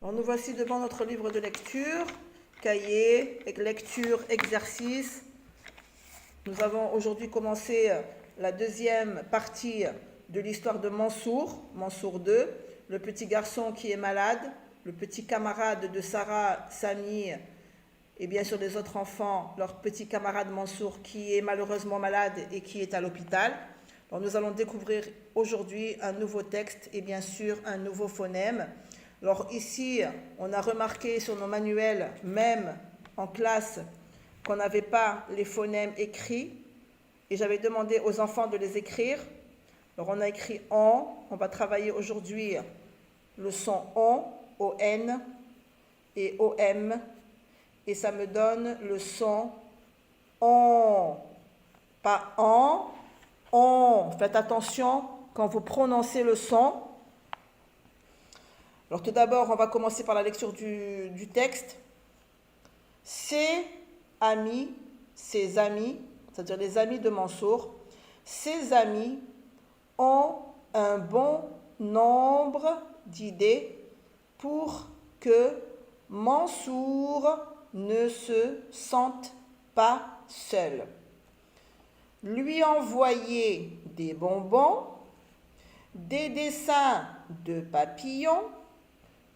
Alors, nous voici devant notre livre de lecture, cahier, lecture, exercice. Nous avons aujourd'hui commencé la deuxième partie de l'histoire de Mansour, Mansour 2, le petit garçon qui est malade, le petit camarade de Sarah, Sami et bien sûr les autres enfants, leur petit camarade Mansour qui est malheureusement malade et qui est à l'hôpital. Alors nous allons découvrir aujourd'hui un nouveau texte et bien sûr un nouveau phonème. Alors ici, on a remarqué sur nos manuels, même en classe, qu'on n'avait pas les phonèmes écrits et j'avais demandé aux enfants de les écrire. Alors on a écrit on va travailler aujourd'hui le son on et om et ça me donne le son on, pas on. Faites attention quand vous prononcez le son. Alors tout d'abord, on va commencer par la lecture du texte. Ses amis, c'est-à-dire les amis de Mansour, ses amis ont un bon nombre d'idées pour que Mansour ne se sente pas seul. Lui envoyer des bonbons, des dessins de papillons,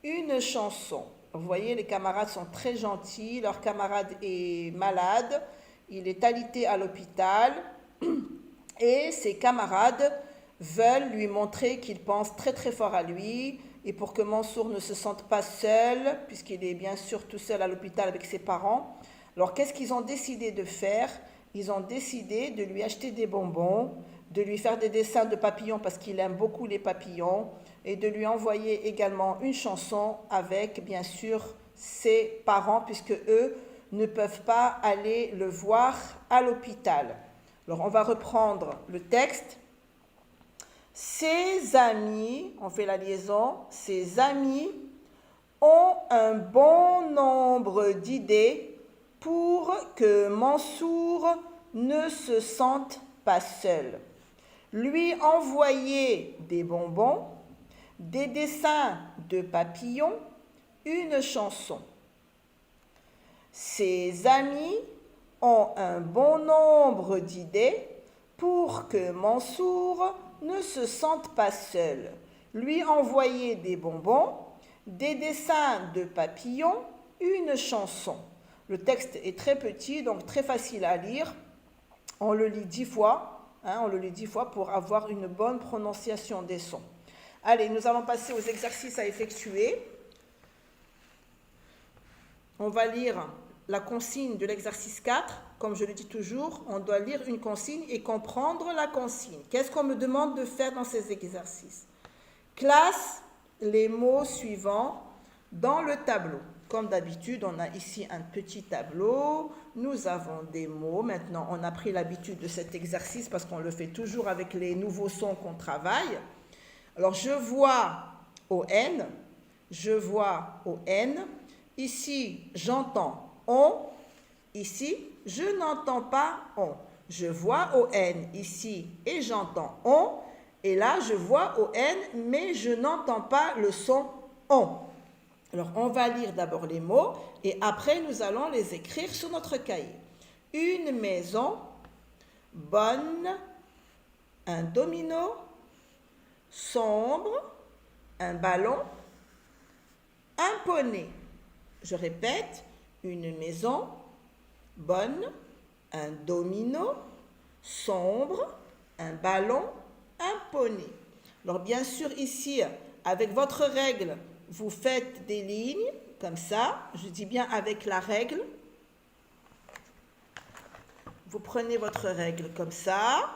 une chanson. Vous voyez, les camarades sont très gentils, leur camarade est malade, il est alité à l'hôpital et ses camarades veulent lui montrer qu'ils pensent très très fort à lui et pour que Mansour ne se sente pas seul, puisqu'il est bien sûr tout seul à l'hôpital avec ses parents. Alors qu'est-ce qu'ils ont décidé de faire ? Ils ont décidé de lui acheter des bonbons, de lui faire des dessins de papillons parce qu'il aime beaucoup les papillons et de lui envoyer également une chanson avec bien sûr ses parents puisque eux ne peuvent pas aller le voir à l'hôpital. Alors on va reprendre le texte. Ses amis, on fait la liaison, ses amis ont un bon nombre d'idées pour que Mansour ne se sente pas seul. Lui envoyer des bonbons, des dessins de papillons, une chanson. Ses amis ont un bon nombre d'idées pour que Mansour ne se sente pas seul. Lui envoyer des bonbons, des dessins de papillons, une chanson. Le texte est très petit, donc très facile à lire. On le lit 10 fois. On le lit 10 fois pour avoir une bonne prononciation des sons. Allez, nous allons passer aux exercices à effectuer. On va lire la consigne de l'exercice 4. Comme je le dis toujours, on doit lire une consigne et comprendre la consigne. Qu'est-ce qu'on me demande de faire dans ces exercices ? Classe les mots suivants dans le tableau. Comme d'habitude, on a ici un petit tableau. Nous avons des mots. Maintenant, on a pris l'habitude de cet exercice parce qu'on le fait toujours avec les nouveaux sons qu'on travaille. Alors, je vois O-N. Je vois O-N. Ici, j'entends on. Ici, je n'entends pas on. Je vois O-N ici et j'entends on. Et là, je vois O-N, mais je n'entends pas le son on. Alors, on va lire d'abord les mots et après, nous allons les écrire sur notre cahier. Une maison, bonne, un domino, sombre, un ballon, un poney. Je répète, une maison, bonne, un domino, sombre, un ballon, un poney. Alors, bien sûr, ici, avec votre règle, vous faites des lignes, comme ça, je dis bien avec la règle. Vous prenez votre règle comme ça,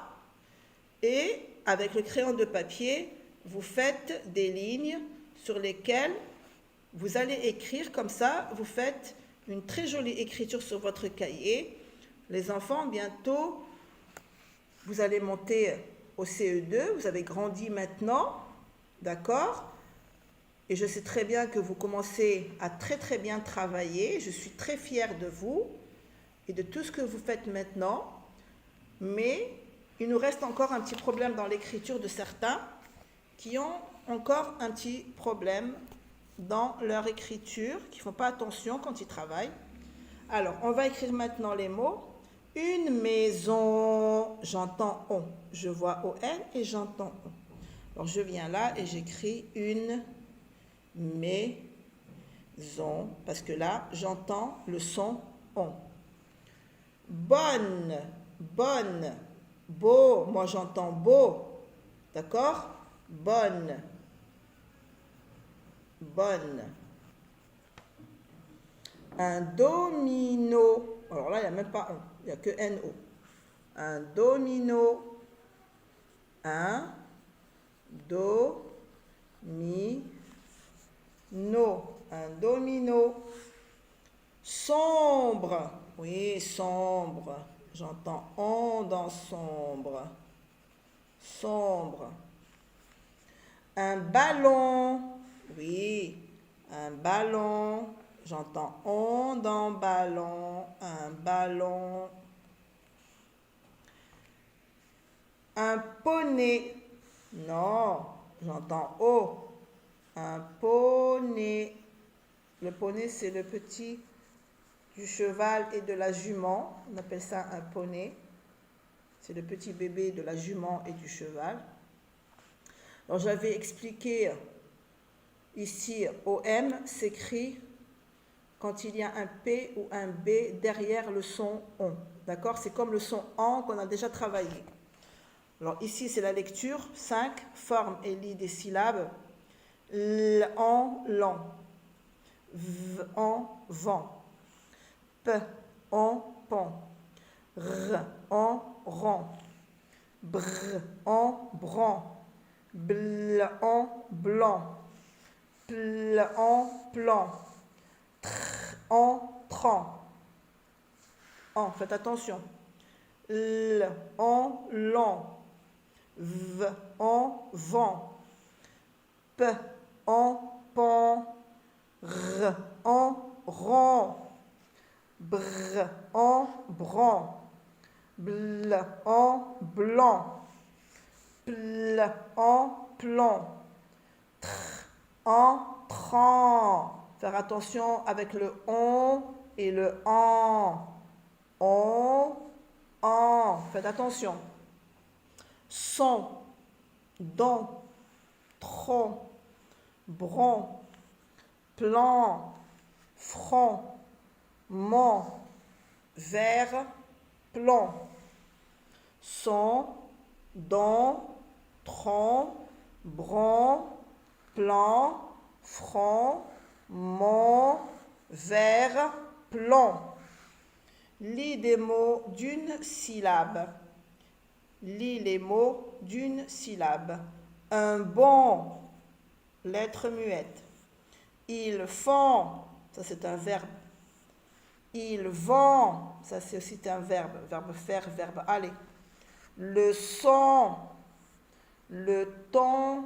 et avec le crayon de papier, vous faites des lignes sur lesquelles vous allez écrire comme ça. Vous faites une très jolie écriture sur votre cahier. Les enfants, bientôt, vous allez monter au CE2, vous avez grandi maintenant, d'accord ? Et je sais très bien que vous commencez à très très bien travailler. Je suis très fière de vous et de tout ce que vous faites maintenant. Mais il nous reste encore un petit problème dans l'écriture de certains qui ont encore un petit problème dans leur écriture, qui ne font pas attention quand ils travaillent. Alors, on va écrire maintenant les mots. Une maison, j'entends on. Je vois O-N et j'entends on. Alors, je viens là et j'écris une maison, parce que là, j'entends le son on. Bonne, bonne, beau, moi j'entends beau, d'accord? Bonne, bonne. Un domino, alors là, il n'y a même pas on, il n'y a que N-O. Un domino, un domino. Sombre, oui, sombre. J'entends on dans sombre. Sombre. Un ballon, oui, un ballon. J'entends on dans ballon. Un ballon. Un poney, non, j'entends o. Un poney. Le poney, c'est le petit du cheval et de la jument. On appelle ça un poney. C'est le petit bébé de la jument et du cheval. Alors, j'avais expliqué ici, OM s'écrit quand il y a un P ou un B derrière le son ON. D'accord? C'est comme le son AN qu'on a déjà travaillé. Alors, ici, c'est la lecture. 5, forme et lit des syllabes. L, en, lan. V, en, vent. P, en, pan. R, en, rang. Br, en, bran. Bl, en, blanc. Pl, en, plan. Tr, en, tran. En, faites attention. L, en, lan. V, en, vent. P, en, pan. R, en, rang. Br, en, bran. Bl, en, blanc. Pl, en, plan. Tr, en, tran. Faire attention avec le on et le en. On, en. Faites attention. Son, don, tronc, bron, plan, franc, ment, vers, plan. Son, don, tronc, bron, plan, franc, ment, vers, plan. Lis des mots d'une syllabe. Lis les mots d'une syllabe. Un bon, lettre muette. Ils font, ça c'est un verbe. Ils vont, ça c'est aussi un verbe. Verbe faire, verbe aller. Le son, le ton,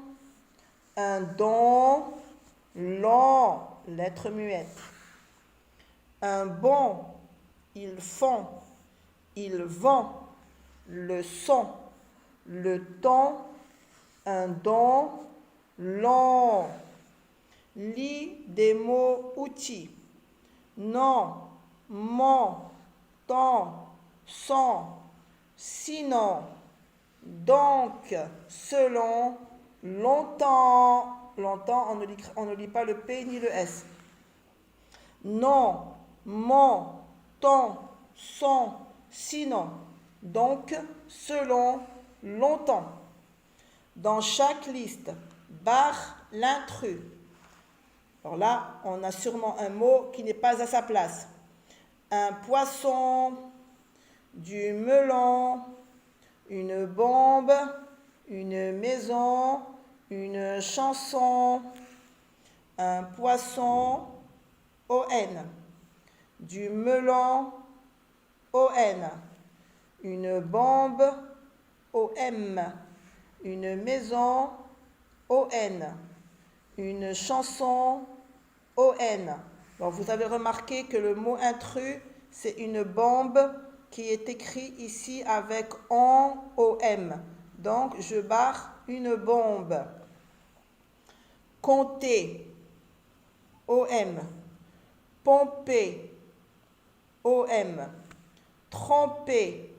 un don, long, lettre muette. Un bon, ils font, ils vont. Le son, le ton, un don, long. Lis des mots outils. Non, mon, tant, sans, sinon, donc, selon, longtemps. Longtemps, on ne lit pas le P ni le S. Non, mon, tant, sans, sinon. Donc, selon, longtemps. Dans chaque liste, barre l'intrus. Alors là, on a sûrement un mot qui n'est pas à sa place. Un poisson, du melon, une bombe, une maison, une chanson, un poisson, O-N. Du melon, O-N. Une bombe, O-M. Une maison, O-N. Une chanson, O-N. Alors, vous avez remarqué que le mot intrus, c'est une bombe qui est écrit ici avec O-M. Donc, je barre une bombe. Compter. OM. Pomper, OM. Tremper,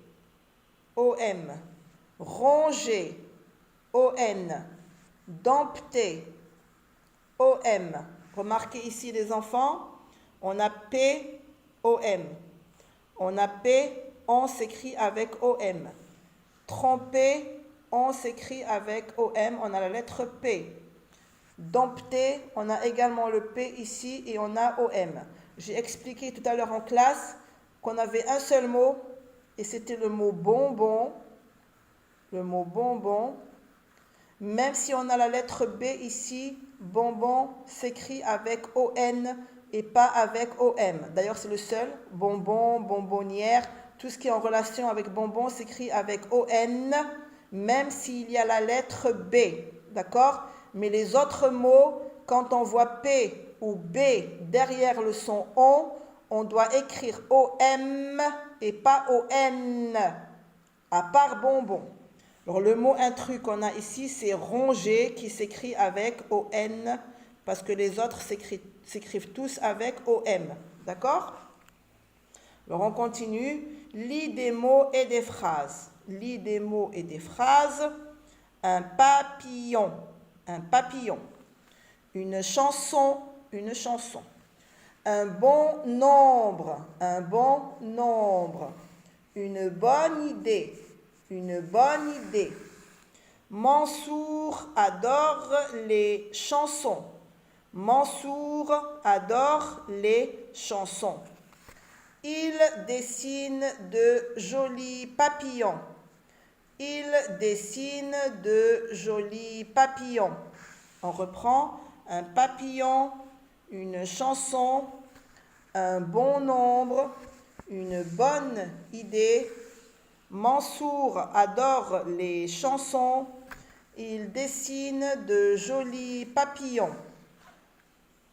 OM. Ronger, ON. Dompter, OM. Remarquez ici les enfants, on a P, OM. On a P, on s'écrit avec OM. Tremper, on s'écrit avec OM, on a la lettre P. Dompter, on a également le P ici et on a OM. J'ai expliqué tout à l'heure en classe qu'on avait un seul mot et c'était le mot bonbon. Le mot bonbon. Même si on a la lettre B ici, bonbon s'écrit avec ON et pas avec OM. D'ailleurs, c'est le seul. Bonbon, bonbonnière, tout ce qui est en relation avec bonbon s'écrit avec ON, même s'il y a la lettre B. D'accord? Mais les autres mots, quand on voit P ou B derrière le son on doit écrire OM et pas ON, à part bonbon. Alors le mot intrus qu'on a ici, c'est ronger, qui s'écrit avec ON, parce que les autres s'écrivent tous avec OM. D'accord? Alors on continue. Lis des mots et des phrases. Lis des mots et des phrases. Un papillon. Un papillon. Une chanson. Une chanson. Un bon nombre. Un bon nombre. Une bonne idée. Une bonne idée. Mansour adore les chansons. Mansour adore les chansons. Il dessine de jolis papillons. Il dessine de jolis papillons. On reprend un papillon, une chanson, un bon nombre, une bonne idée. Mansour adore les chansons. Il dessine de jolis papillons.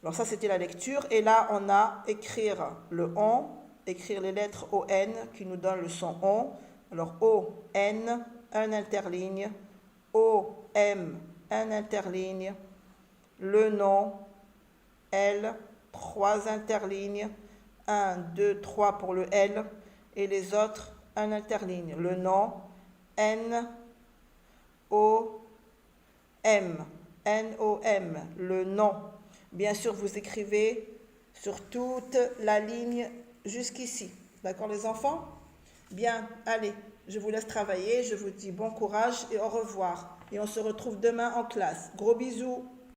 Alors ça, c'était la lecture. Et là, on a écrire le on, écrire les lettres ON qui nous donnent le son on. Alors ON, un interligne. OM, un interligne. Le nom, L, 3 interlignes. 1, 2, 3 pour le L. Et les autres, un interligne. Le nom, N, O, M. N-O-M, le nom. Bien sûr, vous écrivez sur toute la ligne jusqu'ici. D'accord, les enfants? Bien, allez, je vous laisse travailler. Je vous dis bon courage et au revoir. Et on se retrouve demain en classe. Gros bisous.